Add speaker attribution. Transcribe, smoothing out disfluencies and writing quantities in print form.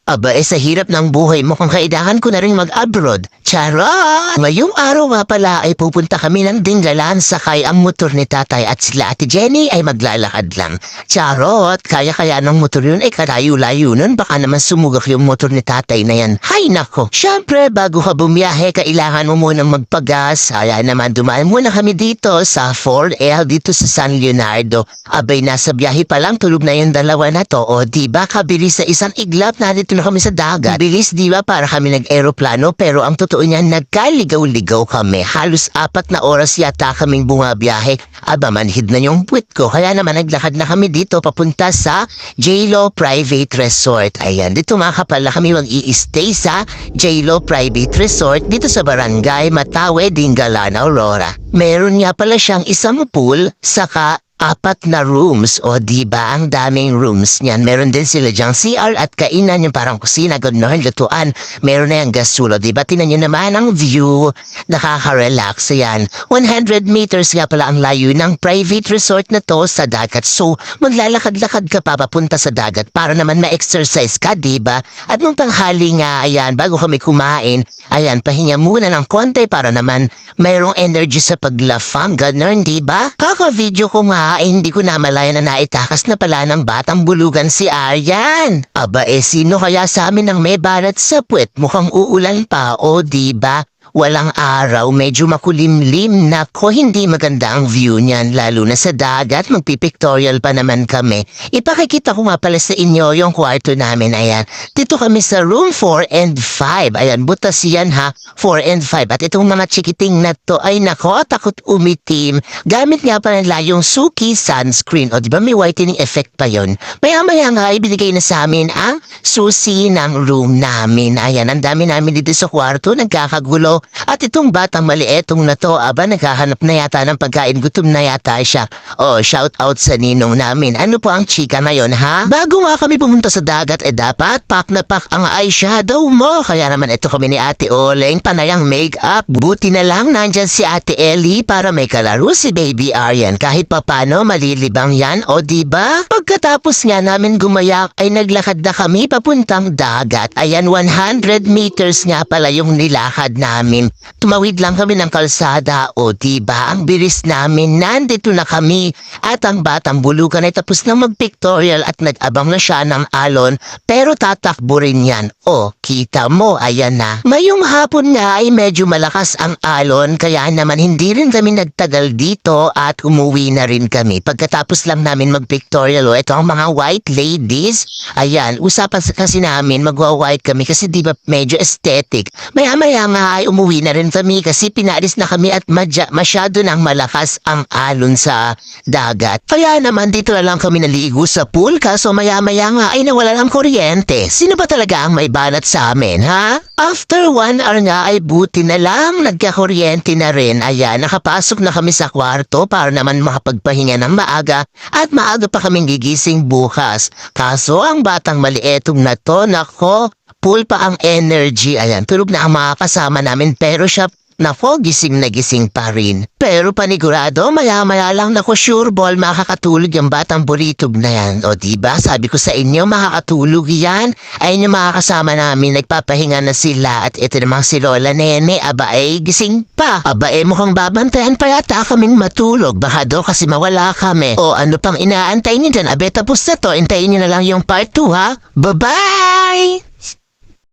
Speaker 1: Aba, sa hirap ng buhay mo kung kailangan ko na rin mag-abroad. Charot! Ngayong araw nga pala ay pupunta kami ng Dingalan sakay ang motor ni tatay at sila ate Jenny ay maglalakad lang. Charot! Kaya ng motor yun ay kalayo-layo nun. Baka naman sumugak yung motor ni tatay na yan. Hay nako! Siyempre, bago ka bumiyahe, kailangan mo munang magpagas. Kaya naman dumaan muna kami dito sa 4L dito sa San Leonardo. Abay, nasa biyahe pa lang tulog na yung dalawa na to. O diba, kabilis sa isang iglap na dito na kami sa dagat. Bilis diba para kami nag-aeroplano pero ang totoo niyan nagkaligaw-ligaw kami. Halos 4 na oras yata kaming bumabiyahe. Aba manhid na yung puwit ko. Kaya naman naglakad na kami dito papunta sa J-Lo Private Resort. Ayan, dito nga pala kami mag-i-stay sa J-Lo Private Resort dito sa Barangay Matawe, Dingalan, Aurora. Meron nga pala siyang isang pool saka 4 na rooms. O diba ang daming rooms niyan. Meron din sila dyang CR at kainan yung parang kusina, gano'n, lutuan. Meron na yung gasulo. Diba tinan nyo naman ang view. Nakaka-relax yan. 100 meters nga pala ang layo ng private resort na to sa dagat. So maglalakad-lakad ka pa papunta sa dagat para naman ma-exercise ka, diba? At nung tanghali nga, ayan, bago kami kumain, ayan, pahinga muna ng konti para naman mayroong energy sa paglafang, gano'n, diba? Kaka-video ko nga ay hindi ko namalayan na naitakas na pala ng batang bulugan si Aryan. Aba sino kaya sa amin ang may balat sa puwet? Mukhang uulan pa, o diba? Walang araw, medyo makulimlim. Nako, hindi maganda ang view niyan, lalo na sa dagat. Magpipictorial pa naman kami. Ipakikita ko nga pala sa inyo yung kwarto namin, ayan. Dito kami sa room 4 and 5. Ayan, butas yan ha, 4 and 5. At itong mga chikiting na to, ay nako, takot umitim. Gamit nga pala nila yung Suki sunscreen. O diba may whitening effect pa yon. Maya-maya nga, ibinigay na sa amin ang susi ng room namin. Ayan, ang dami namin dito sa kwarto, nagkakagulo. At itong batang malietong na to, aba naghahanap na yata ng pagkain, gutom na yata siya. Oh, shout out sa ninong namin. Ano po ang chika ngayon ha? Bago nga kami pumunta sa dagat, dapat pack na pack ang eyeshadow mo. Kaya naman ito kami ni Ate Oleng, panayang make-up. Buti na lang nandyan si Ate Ellie para may kalaro si Baby Aryan. Kahit papano malilibang yan, o diba? Pagkatapos nga namin gumayak ay naglakad na kami papuntang dagat. Ayan, 100 meters nga pala yung nilakad namin. Tumawid lang kami ng kalsada, o diba ang bilis namin, nandito na kami. At ang batang bulugan ay tapos na mag-pictorial at nag-abang na siya ng alon, pero tatakbo rin yan. O, kita mo, ayan na. Mayong hapon nga ay medyo malakas ang alon, kaya naman hindi rin kami nagtagal dito at umuwi na rin kami. Pagkatapos lang namin mag-pictorial, ito ang mga white ladies. Ayan, usapan kasi namin magwa-white kami kasi diba medyo aesthetic. Maya-maya nga ay umuwi na rin kami kasi pinalis na kami at masyado nang malakas ang alon sa dagat. Kaya naman dito na lang kami naligo sa pool kaso maya-maya nga ay nawala ng kuryente. Sino ba talaga ang may banat sa amin, ha? After 1 hour nga ay buti na lang nagkakuryente na rin. Ayan, nakapasok na kami sa kwarto para naman makapagpahinga ng maaga at maaga pa kaming gigising bukas. Kaso ang batang malietong na to, nako, full pa ang energy. Ayan, tulog na ang mga kasama namin pero siya, nako, gising na gising pa rin. Pero panigurado, maya-maya lang nako sure ball makakatulog yung batang buritog na yan. O diba, sabi ko sa inyo, makakatulog yan. Ayun yung mga kasama namin, nagpapahinga na sila. At ito namang si Lola Nene, aba gising pa. Aba mukhang babantayan pa yata kaming matulog. Baka daw kasi mawala kami. O ano pang inaantay niyo dyan? Abe tapos na to, intayin niyo na lang yung part 2 ha. Bye-bye!